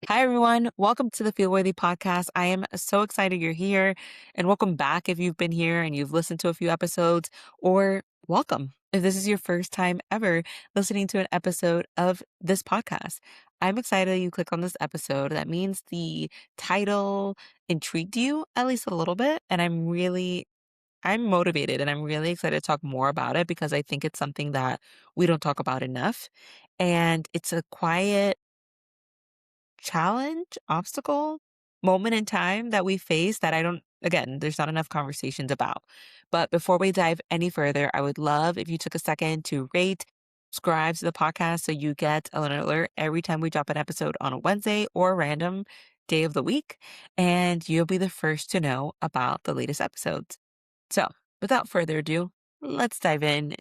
Hi, everyone. Welcome to the Feel Worthy podcast. I am so excited you're here, and welcome back if you've been here and you've listened to a few episodes, or welcome if this is your first time ever listening to an episode of this podcast. I'm excited that you clicked on this episode. That means the title intrigued you at least a little bit, and I'm motivated and I'm really excited to talk more about it because I think it's something that we don't talk about enough. And it's a quiet challenge, obstacle, moment in time that we face that I don't again, there's not enough conversations about. But before we dive any further, I would love if you took a second to rate, subscribe to the podcast so you get an alert every time we drop an episode on a Wednesday or a random day of the week, and you'll be the first to know about the latest episodes. So, without further ado, let's dive in.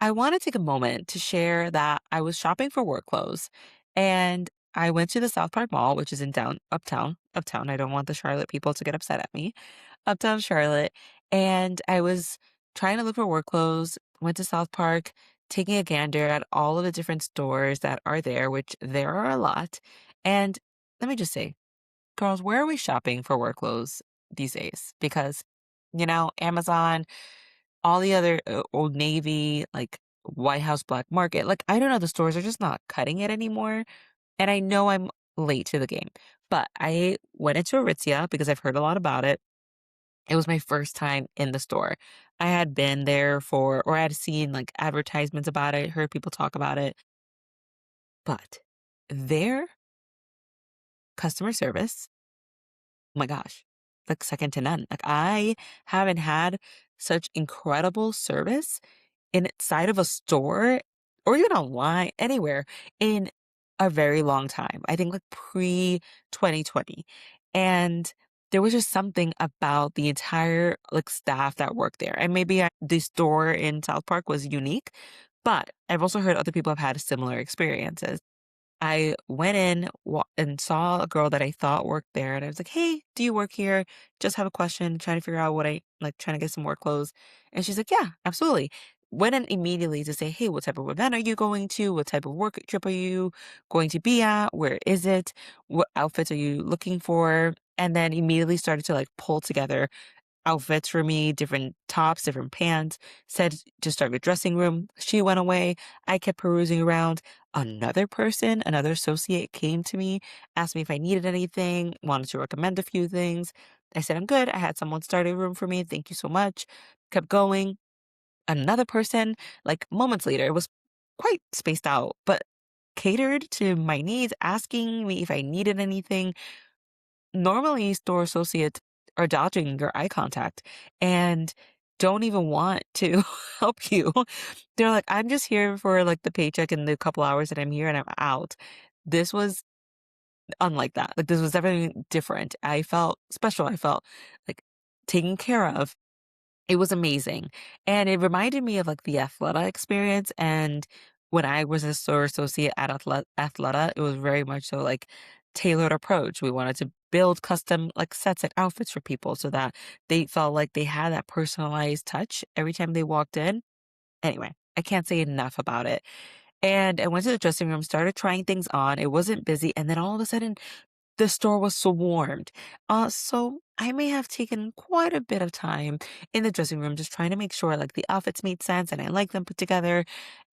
I want to take a moment to share that I was shopping for work clothes and I went to the South Park Mall, which is in uptown. I don't want the Charlotte people to get upset at me. Uptown Charlotte. And I was trying to look for work clothes, went to South Park, taking a gander at all of the different stores that are there, which there are a lot. And let me just say, girls, where are we shopping for work clothes these days? Because, Amazon, all the other, Old Navy, like, White House Black Market, like, I don't know, the stores are just not cutting it anymore, and I know I'm late to the game, but I went into Aritzia because I've heard a lot about it. It was my first time in the store. I had been there or I had seen, like, advertisements about it, heard people talk about it, but their customer service, oh my gosh, like, second to none. Like, I haven't had such incredible service inside of a store or even online, anywhere in a very long time. I think like pre 2020. And there was just something about the entire like staff that worked there. And maybe the store in South Park was unique, but I've also heard other people have had similar experiences. I went in and saw a girl that I thought worked there, and I was like, "Hey, do you work here? Just have a question, trying to figure out what I like, trying to get some work clothes." And she's like, "Yeah, absolutely." Went in immediately to say, "Hey, what type of event are you going to? What type of work trip are you going to be at? Where is it? What outfits are you looking for?" And then immediately started to like pull together outfits for me, different tops, different pants, said to start a dressing room. She went away. I kept perusing around. Another person, another associate came to me, asked me if I needed anything, wanted to recommend a few things. I said, I'm good. I had someone start a room for me. Thank you so much. Kept going. Another person, like moments later, it was quite spaced out, but catered to my needs, asking me if I needed anything. Normally, store associates are dodging your eye contact and don't even want to help you. They're like, I'm just here for like the paycheck and the couple hours that I'm here and I'm out. This was unlike that. Like, this was definitely different. I felt special. I felt like taken care of. It was amazing, and it reminded me of, like, the Athleta experience, and when I was a store associate at Athleta, it was very much so, like, tailored approach. We wanted to build custom, like, sets and outfits for people so that they felt like they had that personalized touch every time they walked in. Anyway, I can't say enough about it, and I went to the dressing room, started trying things on, it wasn't busy, and then all of a sudden the store was swarmed. So I may have taken quite a bit of time in the dressing room just trying to make sure like the outfits made sense and I like them put together.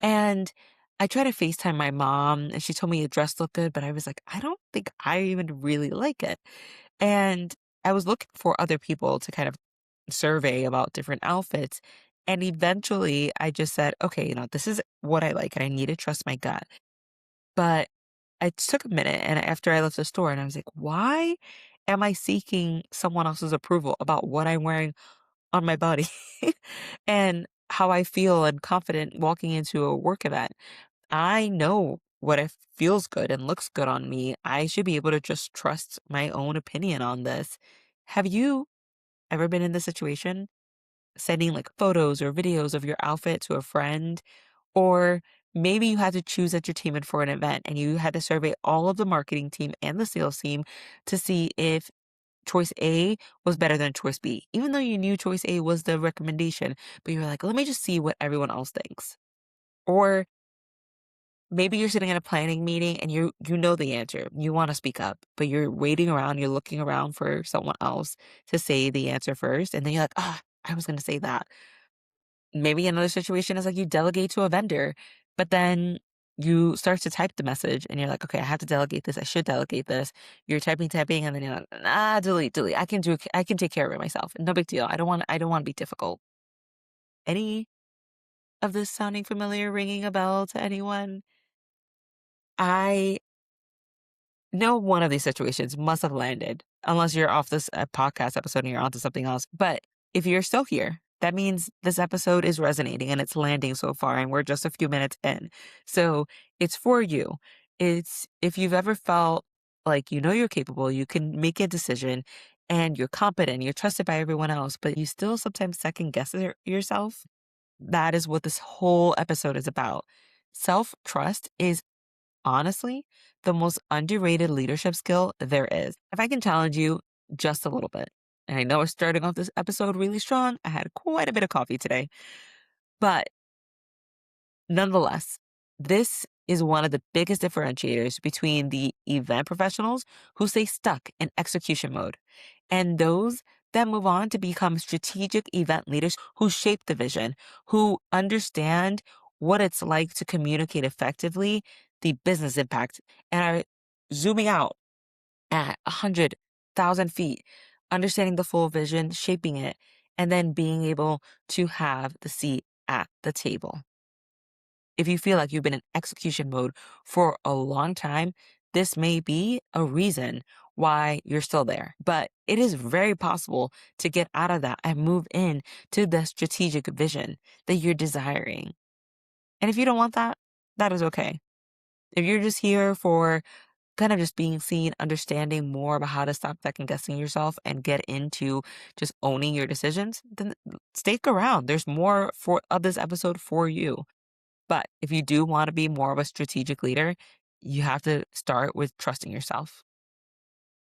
And I tried to FaceTime my mom and she told me the dress looked good, but I was like, I don't think I even really like it. And I was looking for other people to kind of survey about different outfits. And eventually I just said, okay, this is what I like and I need to trust my gut. But it took a minute and after I left the store and I was like, "Why am I seeking someone else's approval about what I'm wearing on my body and how I feel and confident walking into a work event? I know what it feels good and looks good on me. I should be able to just trust my own opinion on this." Have you ever been in this situation? Sending like photos or videos of your outfit to a friend, or maybe you had to choose entertainment for an event and you had to survey all of the marketing team and the sales team to see if choice A was better than choice B, even though you knew choice A was the recommendation, but you were like, let me just see what everyone else thinks. Or maybe you're sitting in a planning meeting and you know the answer. You want to speak up, but you're waiting around, you're looking around for someone else to say the answer first, and then you're like, "Ah, I was gonna say that." Maybe another situation is like you delegate to a vendor, but then you start to type the message and you're like, "Okay, I have to delegate this. I should delegate this." You're typing, and then you're like, "Ah, delete. I can take care of it myself. No big deal. I don't want to be difficult." Any of this sounding familiar, ringing a bell to anyone? I know one of these situations must have landed, unless you're off this podcast episode and you're onto something else. But if you're still here, that means this episode is resonating and it's landing so far, and we're just a few minutes in. So it's for you. It's if you've ever felt like you know you're capable, you can make a decision, and you're competent, you're trusted by everyone else, but you still sometimes second guess yourself. That is what this whole episode is about. Self trust is honestly the most underrated leadership skill there is. If I can challenge you just a little bit, and I know we're starting off this episode really strong, I had quite a bit of coffee today, but nonetheless, this is one of the biggest differentiators between the event professionals who stay stuck in execution mode and those that move on to become strategic event leaders who shape the vision, who understand what it's like to communicate effectively, the business impact, and are zooming out at 100,000 feet, understanding the full vision, shaping it, and then being able to have the seat at the table. If you feel like you've been in execution mode for a long time, this may be a reason why you're still there. But it is very possible to get out of that and move in to the strategic vision that you're desiring. And if you don't want that, that is okay. If you're just here for kind of just being seen, understanding more about how to stop second guessing yourself and get into just owning your decisions, then stick around. There's more for of this episode for you. But if you do want to be more of a strategic leader, you have to start with trusting yourself.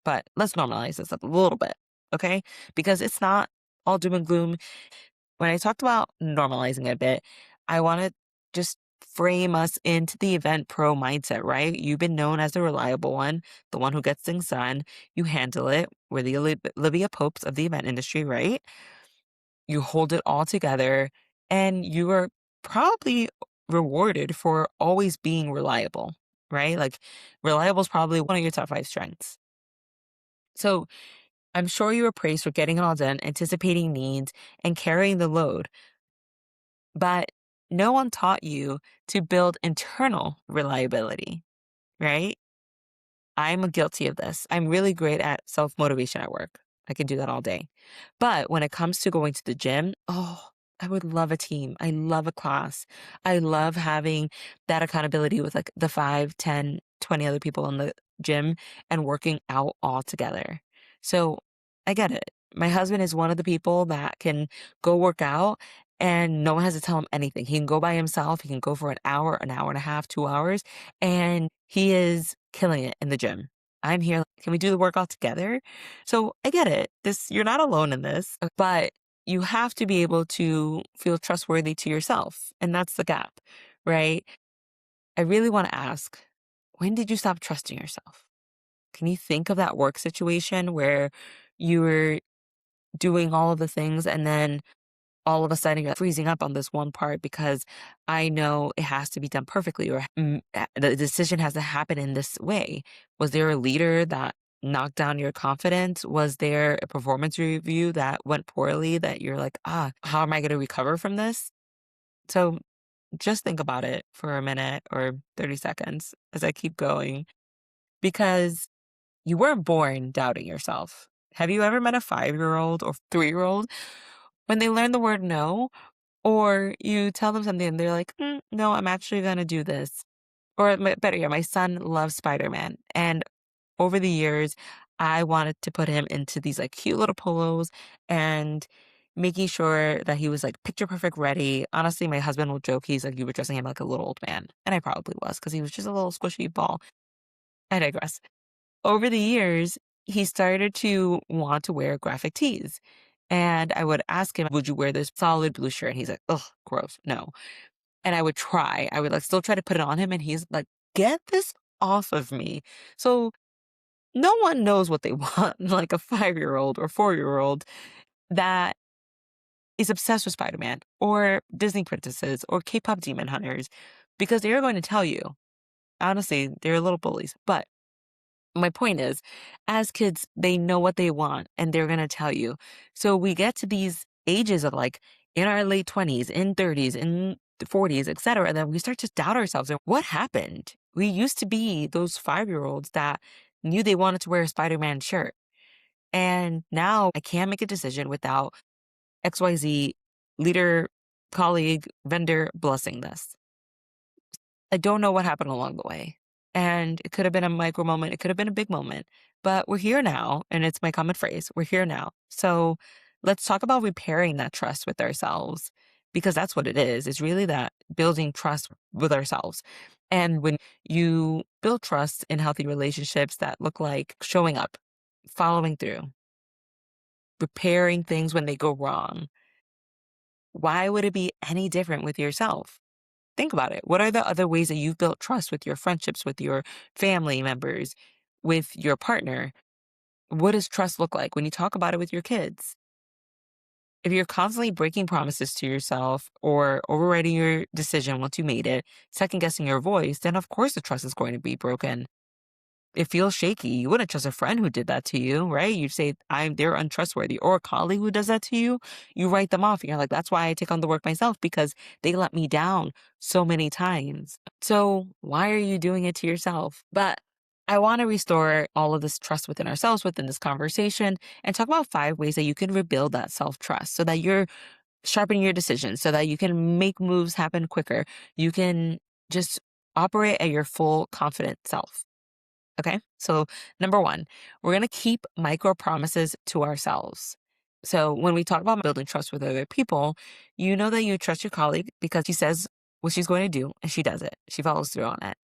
But let's normalize this up a little bit, okay? Because it's not all doom and gloom. When I talked about normalizing it a bit, I want to just frame us into the event pro mindset, right? You've been known as the reliable one, the one who gets things done. You handle it. We're the Olivia Popes of the event industry, right? You hold it all together, and you are probably rewarded for always being reliable, right? Like, reliable is probably one of your top five strengths. So I'm sure you were praised for getting it all done, anticipating needs, and carrying the load, but no one taught you to build internal reliability, right? I'm guilty of this. I'm really great at self motivation at work. I can do that all day. But when it comes to going to the gym, oh, I would love a team. I love a class. I love having that accountability with like the 5, 10, 20 other people in the gym and working out all together. So I get it. My husband is one of the people that can go work out and no one has to tell him anything. He can go by himself. He can go for an hour and a half, 2 hours, and he is killing it in the gym. I'm here. Like, can we do the workout together? So I get it. You're not alone in this, but you have to be able to feel trustworthy to yourself. And that's the gap, right? I really want to ask, when did you stop trusting yourself? Can you think of that work situation where you were doing all of the things and then all of a sudden you're freezing up on this one part because I know it has to be done perfectly or the decision has to happen in this way. Was there a leader that knocked down your confidence? Was there a performance review that went poorly that you're like, how am I going to recover from this? So just think about it for a minute or 30 seconds as I keep going because you weren't born doubting yourself. Have you ever met a 5-year-old or 3-year-old when they learn the word no? Or you tell them something and they're like, no, I'm actually going to do this. Or better yet, my son loves Spider-Man. And over the years, I wanted to put him into these like cute little polos and making sure that he was like picture perfect ready. Honestly, my husband will joke, he's like, you were dressing him like a little old man. And I probably was because he was just a little squishy ball. I digress. Over the years, he started to want to wear graphic tees. And I would ask him, would you wear this solid blue shirt? And he's like, ugh, gross. No. And I would try. I would, like, still try to put it on him, and he's like, "Get this off of me." So, no one knows what they want, like a 5-year-old or 4-year-old that is obsessed with Spider-Man or Disney princesses or K-pop demon hunters because they are going to tell you. Honestly, they're little bullies. But my point is, as kids, they know what they want and they're going to tell you. So we get to these ages of like in our late 20s, in 30s, in 40s, etc., and then we start to doubt ourselves. And what happened? We used to be those 5-year-olds that knew they wanted to wear a Spider-Man shirt. And now I can't make a decision without XYZ leader, colleague, vendor blessing this. I don't know what happened along the way. And it could have been a micro moment, it could have been a big moment, but we're here now. And it's my common phrase, we're here now. So let's talk about repairing that trust with ourselves because that's what it is. It's really that building trust with ourselves. And when you build trust in healthy relationships that look like showing up, following through, repairing things when they go wrong, why would it be any different with yourself? Think about it. What are the other ways that you've built trust with your friendships, with your family members, with your partner? What does trust look like when you talk about it with your kids? If you're constantly breaking promises to yourself or overriding your decision once you made it, second guessing your voice, then of course the trust is going to be broken. It feels shaky. You wouldn't trust a friend who did that to you, right? You'd say, they're untrustworthy. Or a colleague who does that to you, you write them off. You're like, that's why I take on the work myself because they let me down so many times. So why are you doing it to yourself? But I want to restore all of this trust within ourselves within this conversation and talk about 5 ways that you can rebuild that self trust so that you're sharpening your decisions, so that you can make moves happen quicker. You can just operate at your full confident self. Okay. So, number one, we're going to keep micro promises to ourselves. So, when we talk about building trust with other people, you know that you trust your colleague because she says what she's going to do and she does it. She follows through on it.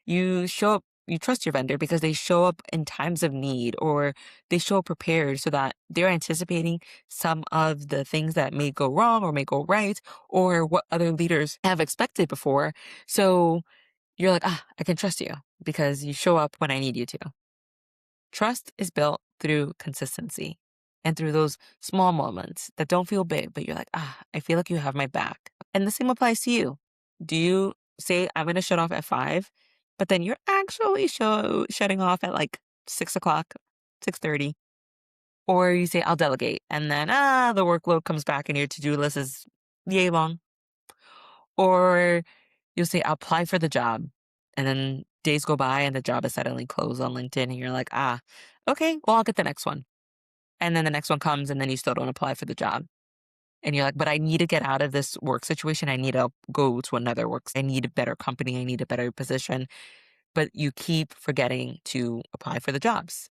You show up, you trust your vendor because they show up in times of need or they show up prepared so that they're anticipating some of the things that may go wrong or may go right or what other leaders have expected before. So, you're like, I can trust you because you show up when I need you to. Trust is built through consistency and through those small moments that don't feel big, but you're like, I feel like you have my back. And the same applies to you. Do you say, I'm going to shut off at 5, but then you're actually shutting off at like 6 o'clock, 6:30? Or you say, I'll delegate. And then, the workload comes back and your to do list is yay long. Or you'll say, "I'll apply for the job." And then days go by and the job is suddenly closed on LinkedIn and you're like, okay, well, I'll get the next one. And then the next one comes and then you still don't apply for the job. And you're like, but I need to get out of this work situation. I need to go to another work. I need a better company. I need a better position. But you keep forgetting to apply for the jobs.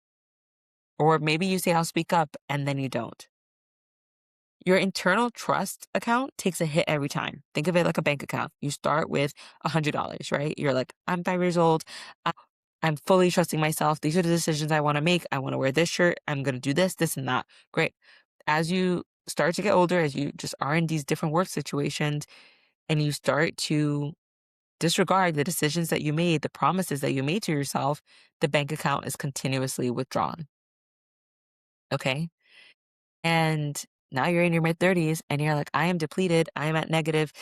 Or maybe you say, I'll speak up and then you don't. Your internal trust account takes a hit every time. Think of it like a bank account. You start with $100, right? You're like, I'm 5 years old. I- I'm fully trusting myself. These are the decisions I want to make. I want to wear this shirt. I'm going to do this, this, and that. Great. As you start to get older, as you just are in these different work situations, and you start to disregard the decisions that you made, the promises that you made to yourself, the bank account is continuously withdrawn. Okay. And now you're in your mid 30s and you're like, I am depleted. I am at negative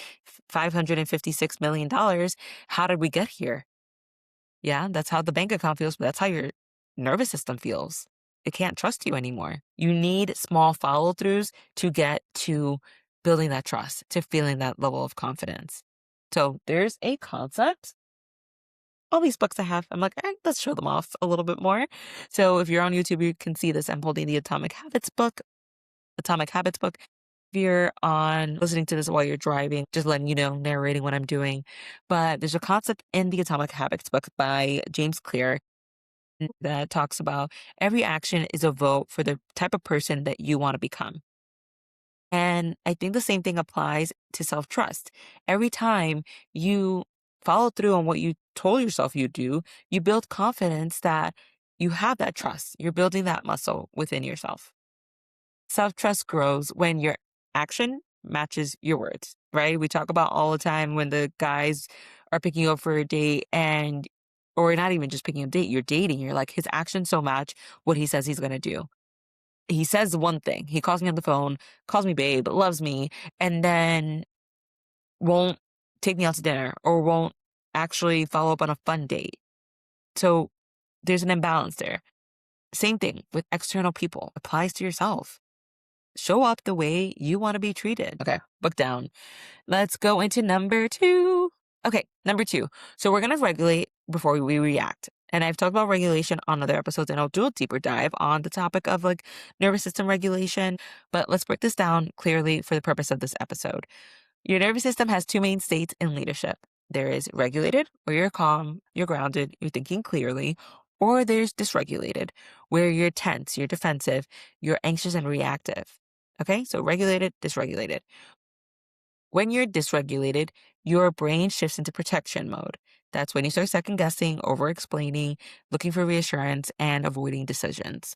$556 million. dollars. How did we get here? Yeah, that's how the bank account feels, but that's how your nervous system feels. It can't trust you anymore. You need small follow throughs to get to building that trust, to feeling that level of confidence. So there's a concept. All these books I have, I'm like, let's show them off a little bit more. So if you're on YouTube, you can see this. I'm holding the Atomic Habits book. If you're on listening to this while you're driving, just letting you know, narrating what I'm doing. But there's a concept in the Atomic Habits book by James Clear that talks about every action is a vote for the type of person that you want to become. And I think the same thing applies to self trust. Every time you follow through on what you told yourself you'd do, you build confidence that you have that trust. You're building that muscle within yourself. Self trust grows when your action matches your words, right? We talk about all the time when the guys are picking you up for a date and or not even just picking a date, you're dating, you're like, his actions so match what he says he's gonna do. He says one thing, he calls me on the phone, calls me babe, loves me, and then won't take me out to dinner or won't actually follow up on a fun date. So there's an imbalance there. Same thing with external people, applies to yourself. Show up the way you want to be treated. Okay, book down. Let's go into number two. Okay, number two. So we're going to regulate before we react. And I've talked about regulation on other episodes, and I'll do a deeper dive on the topic of like nervous system regulation. But let's break this down clearly for the purpose of this episode. Your nervous system has two main states in leadership. There is regulated, where you're calm, you're grounded, you're thinking clearly, or there's dysregulated, where you're tense, you're defensive, you're anxious and reactive. Okay, so regulated, dysregulated. When you're dysregulated, your brain shifts into protection mode. That's when you start second guessing, over explaining, looking for reassurance, and avoiding decisions.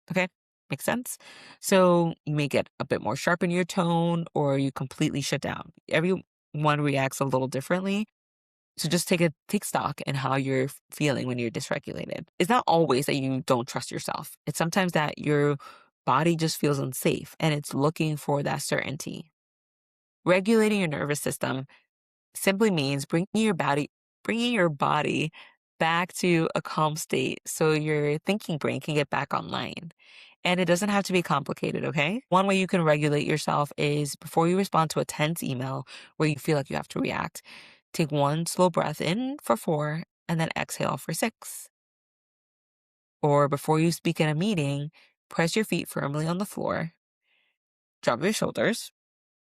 Okay, makes sense? So you may get a bit more sharp in your tone or you completely shut down. Everyone reacts a little differently. So just take stock in how you're feeling when you're dysregulated. It's not always that you don't trust yourself. It's sometimes that your body just feels unsafe and it's looking for that certainty. Regulating your nervous system simply means bringing your body back to a calm state so your thinking brain can get back online. And it doesn't have to be complicated, okay? One way you can regulate yourself is before you respond to a tense email where you feel like you have to react, take one slow breath in for 4 and then exhale for 6. Or before you speak in a meeting, press your feet firmly on the floor, drop your shoulders,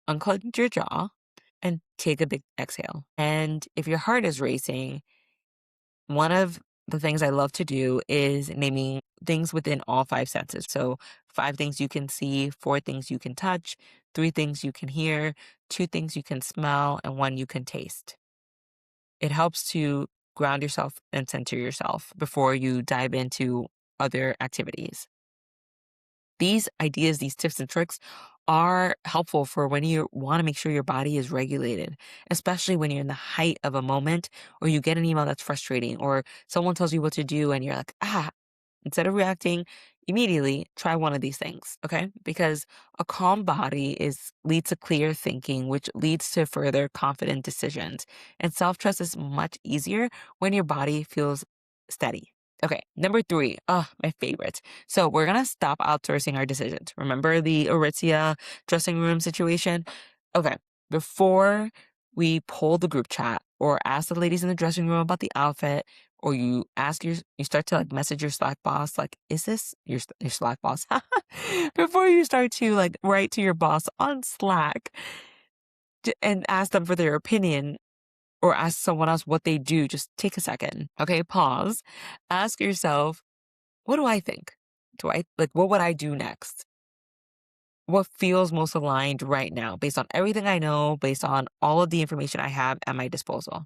unclench your jaw, and take a big exhale. And if your heart is racing, one of the things I love to do is naming things within all 5 senses. So 5 things you can see, 4 things you can touch, 3 things you can hear, 2 things you can smell, and 1 you can taste. It helps to ground yourself and center yourself before you dive into other activities. These ideas, these tips and tricks are helpful for when you want to make sure your body is regulated, especially when you're in the height of a moment or you get an email that's frustrating or someone tells you what to do and you're like, instead of reacting immediately, try one of these things, okay? Because a calm body leads to clear thinking, which leads to further confident decisions. And self-trust is much easier when your body feels steady. Okay, number 3. Oh, my favorite. So we're gonna stop outsourcing our decisions. Remember the Aritzia dressing room situation? Okay, before we pull the group chat or ask the ladies in the dressing room about the outfit, or you start to like message your Slack boss, like, is this your Slack boss? Before you start to like write to your boss on Slack and ask them for their opinion, or ask someone else what they do, just take a second. Okay, pause. Ask yourself, what do I think? What would I do next? What feels most aligned right now based on everything I know, based on all of the information I have at my disposal?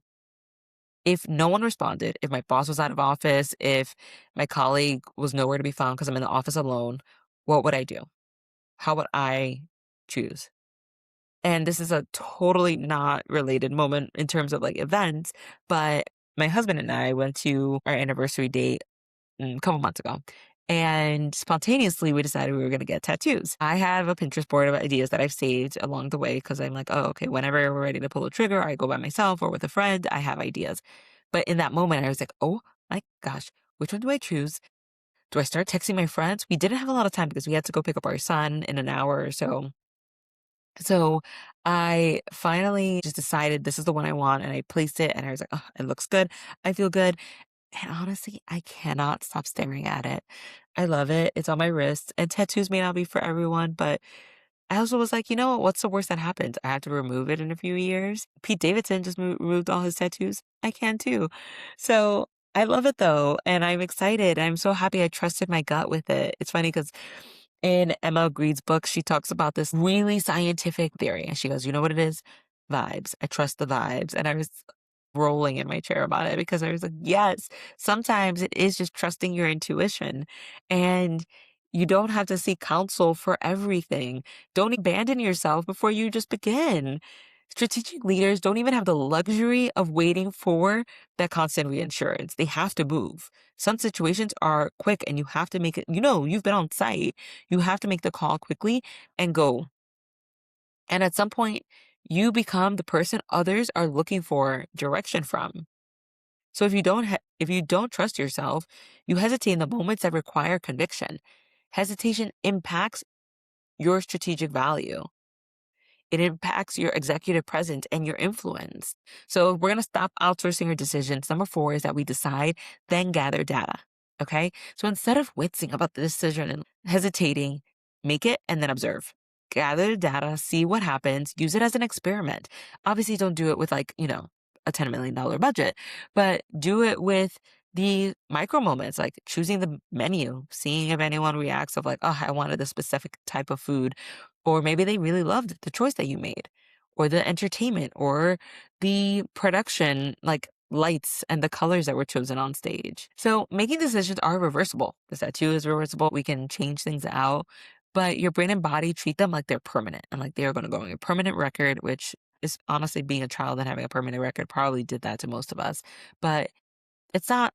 If no one responded, if my boss was out of office, if my colleague was nowhere to be found because I'm in the office alone, what would I do? How would I choose? And this is a totally not related moment in terms of like events, but my husband and I went to our anniversary date a couple months ago. And spontaneously, we decided we were going to get tattoos. I have a Pinterest board of ideas that I've saved along the way because I'm like, oh, okay, whenever we're ready to pull the trigger, I go by myself or with a friend, I have ideas. But in that moment, I was like, oh my gosh, which one do I choose? Do I start texting my friends? We didn't have a lot of time because we had to go pick up our son in an hour or so. So I finally just decided this is the one I want and I placed it and I was like, oh, it looks good. I feel good. And honestly, I cannot stop staring at it. I love it. It's on my wrist. And tattoos may not be for everyone, but I also was like, you know what? What's the worst that happens? I have to remove it in a few years. Pete Davidson just removed all his tattoos. I can too. So I love it though. And I'm excited. I'm so happy I trusted my gut with it. It's funny because in Emma Greed's book, she talks about this really scientific theory. And she goes, you know what it is? Vibes. I trust the vibes. And I was rolling in my chair about it because I was like, yes, sometimes it is just trusting your intuition. And You don't have to seek counsel for everything. Don't abandon yourself before you just begin. Strategic leaders don't even have the luxury of waiting for that constant reassurance. They have to move. Some situations are quick and you have to make it, you've been on site. You have to make the call quickly and go. And at some point, you become the person others are looking for direction from. So if you don't trust yourself, you hesitate in the moments that require conviction. Hesitation impacts your strategic value. It impacts your executive presence and your influence. So we're going to stop outsourcing our decisions. Number 4 is that we decide, then gather data. Okay. So instead of wincing about the decision and hesitating, make it and then observe. Gather the data, see what happens, use it as an experiment. Obviously, don't do it with a $10 million budget, but do it with the micro moments, like choosing the menu, seeing if anyone reacts of like, oh, I wanted a specific type of food, or maybe they really loved the choice that you made, or the entertainment, or the production, like lights and the colors that were chosen on stage. So making decisions are reversible. The tattoo is reversible. We can change things out, but your brain and body treat them like they're permanent and like they're going to go on a permanent record, which is honestly being a child and having a permanent record probably did that to most of us. But it's not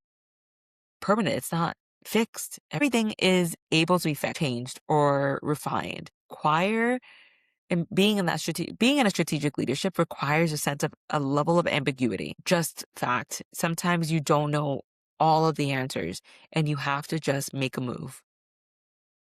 permanent. It's not fixed. Everything is able to be changed or refined. Choir and being in a strategic leadership requires a sense of a level of ambiguity. Just fact. Sometimes you don't know all of the answers and you have to just make a move.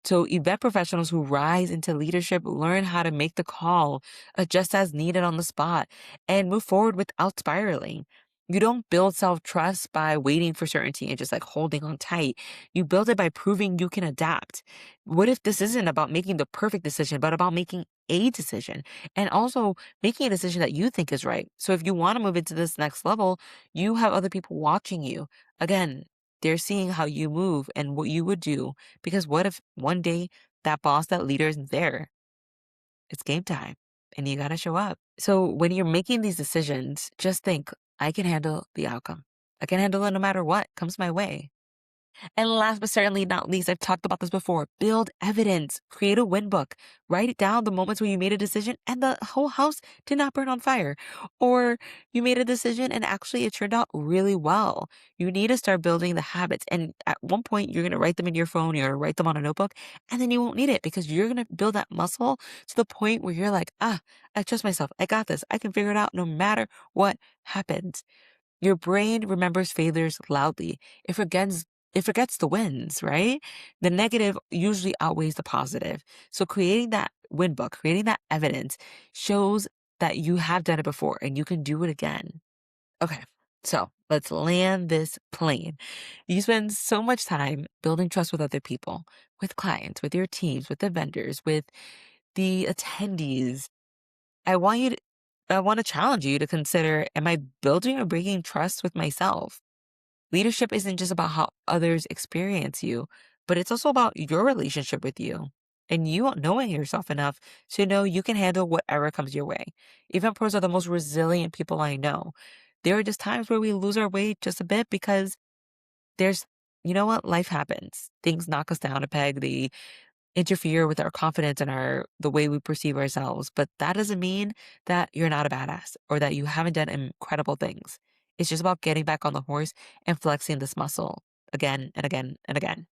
So event professionals who rise into leadership learn how to make the call, adjust as needed on the spot, and move forward without spiraling. You don't build self-trust by waiting for certainty and just like holding on tight. You build it by proving you can adapt. What if this isn't about making the perfect decision, but about making a decision and also making a decision that you think is right? So if you want to move into this next level, you have other people watching you. Again, they're seeing how you move and what you would do, because what if one day that boss, that leader isn't there? It's game time and you got to show up. So when you're making these decisions, just think, I can handle the outcome. I can handle it no matter what comes my way. And last but certainly not least, I've talked about this before, build evidence, create a win book, write it down the moments where you made a decision and the whole house did not burn on fire. Or you made a decision and actually it turned out really well. You need to start building the habits. And at one point, you're going to write them in your phone, you're going to write them on a notebook, and then you won't need it because you're going to build that muscle to the point where you're like, I trust myself. I got this. I can figure it out no matter what happens. Your brain remembers failures loudly. It forgets the wins, right? The negative usually outweighs the positive. So creating that win book, creating that evidence shows that you have done it before and you can do it again. Okay. So let's land this plane. You spend so much time building trust with other people, with clients, with your teams, with the vendors, with the attendees. I want you to, I want to challenge you to consider, am I building or breaking trust with myself? Leadership isn't just about how others experience you, but it's also about your relationship with you and you knowing yourself enough to know you can handle whatever comes your way. Even pros are the most resilient people I know. There are just times where we lose our way just a bit because there's, you know what, life happens. Things knock us down a peg. They interfere with our confidence and the way we perceive ourselves. But that doesn't mean that you're not a badass or that you haven't done incredible things. It's just about getting back on the horse and flexing this muscle again and again and again.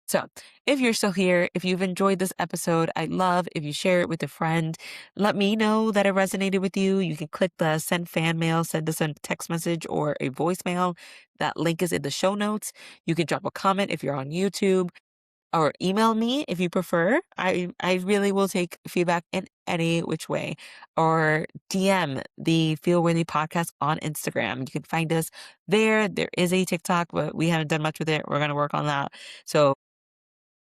So, if you're still here, if you've enjoyed this episode, I'd love if you share it with a friend. Let me know that it resonated with you. You can click the send fan mail, send us a text message or a voicemail. That link is in the show notes. You can drop a comment if you're on YouTube or email me if you prefer. I really will take feedback in any which way. Or DM the Feel Worthy podcast on Instagram. You can find us there. There is a TikTok, but we haven't done much with it. We're going to work on that. So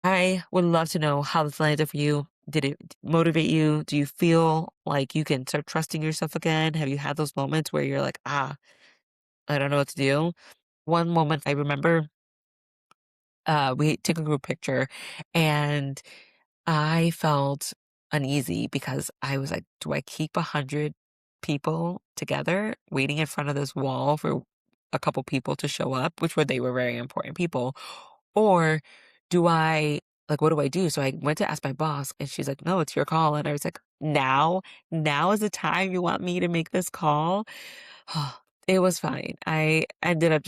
I would love to know how this landed for you. Did it motivate you? Do you feel like you can start trusting yourself again? Have you had those moments where you're like, I don't know what to do? One moment I remember, we took a group picture and I felt uneasy because I was like, do I keep 100 people together waiting in front of this wall for a couple people to show up, they were very important people, or do I like, what do I do? So I went to ask my boss and she's like, no, it's your call. And I was like, now is the time you want me to make this call? It was fine. I ended up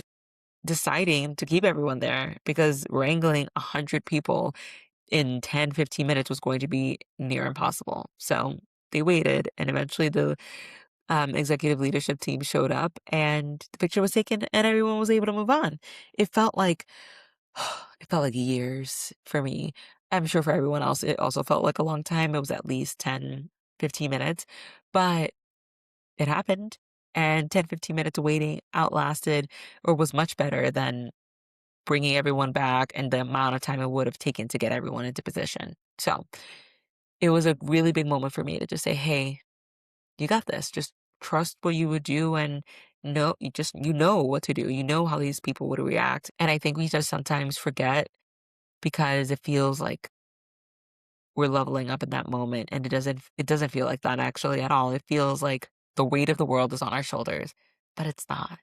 deciding to keep everyone there because wrangling 100 people in 10, 15 minutes was going to be near impossible. So they waited, and eventually the executive leadership team showed up, and the picture was taken, and everyone was able to move on. It felt like it felt like years for me. I'm sure for everyone else, it also felt like a long time. It was at least 10, 15 minutes, but it happened. And 10, 15 minutes of waiting outlasted or was much better than bringing everyone back and the amount of time it would have taken to get everyone into position. So it was a really big moment for me to just say, hey, you got this. Just trust what you would do and know you know what to do. You know how these people would react. And I think we just sometimes forget because it feels like we're leveling up in that moment and it doesn't feel like that actually at all. It feels like the weight of the world is on our shoulders, but it's not.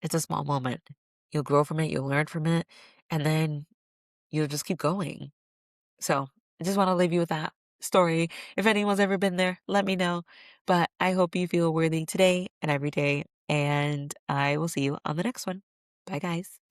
It's a small moment. You'll grow from it, you'll learn from it, and then you'll just keep going. So I just want to leave you with that story. If anyone's ever been there, let me know. But I hope you feel worthy today and every day. And I will see you on the next one. Bye, guys.